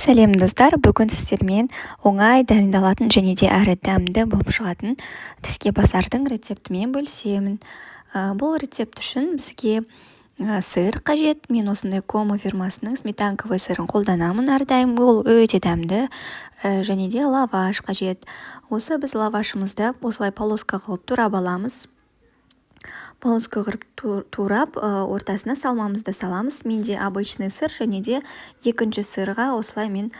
Сәлем достар, бүгін сіздермен оңай дайындалатын және де әрі дәмді болып шығатын тіске басардың рецептімен бөлісемін. Бұл рецепт үшін бізге сыр қажет. Мен осындай Комо фирмасының сметанковый сырын қолданамын әрдайым. Ол өте дәмді және де лаваш қажет. Осы біз лавашымызды осылай полоска қылып турап аламыз. Полоска қырып турап, ортасына салмамызды саламыз. Менде обычный сыр және де екінші сырға осылай мен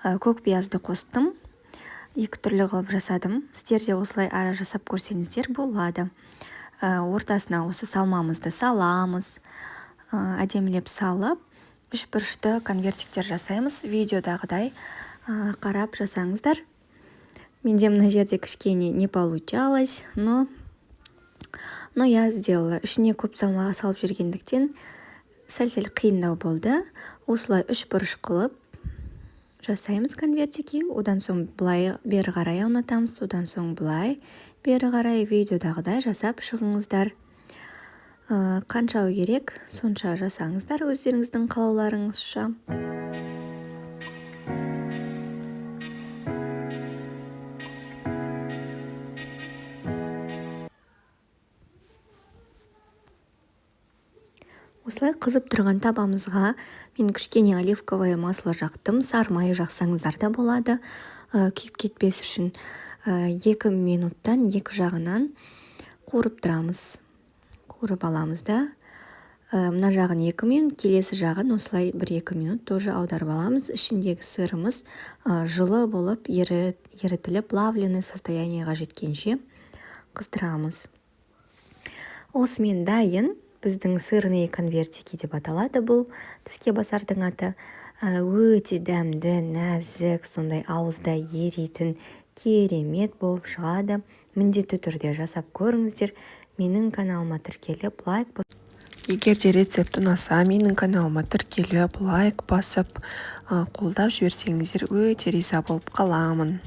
көкпиязды қостым. Екі түрлі қылып жасадым. Сіздер де осылай ара жасап көрсеңіздер болады. Ортасына осы салмамызды саламыз. Әдемілеп салып, үшбұрышты конвертиктер жасаймыз. Видеодағыдай қарап жасаңыздар. Менде мына жерде кішкене не получалось, но я сделала. Ішіне көп салмаға салып жүргендіктен сәл-сәл қиындау болды. Осылай үш бұрыш қылып жасаймыз конвертики. Одан соң былай бері қарай аунатамыз. Одан соң былай бері қарай видеодағыдай жасап шығыңыздар. Қанша керек, сонша жасаңыздар өздеріңіздің қалауларыңызша. Осылай қызып тұрған табамызға мен кішкене оливковое масло жақтым. Сары майы жақсаңыздар да болады. Күйіп кетпес үшін 2 минуттан екі жағынан қуырып тұрамыз. Қуырып аламыз да. Мына жағын 2 минут, келесі жағын осылай 1-2 минут тоже аударып аламыз. Ішіндегі сырымыз жылы болып ерітіліп, плавленый состояниеға жеткенше қыздырамыз. Осымен дайын. Біздің сырный конвертики деп аталады бұл тіске басардың аты. Өте дәмді, нәзік, сондай ауызда еритін керемет болып шығады. Міндетті түрде жасап көріңіздер. Менің каналыма тіркеліп, лайк басып. Егер де рецепт ұнаса, менің каналыма тіркеліп, лайк басып, қолдап жіберсеңіздер өте риза болып қаламын.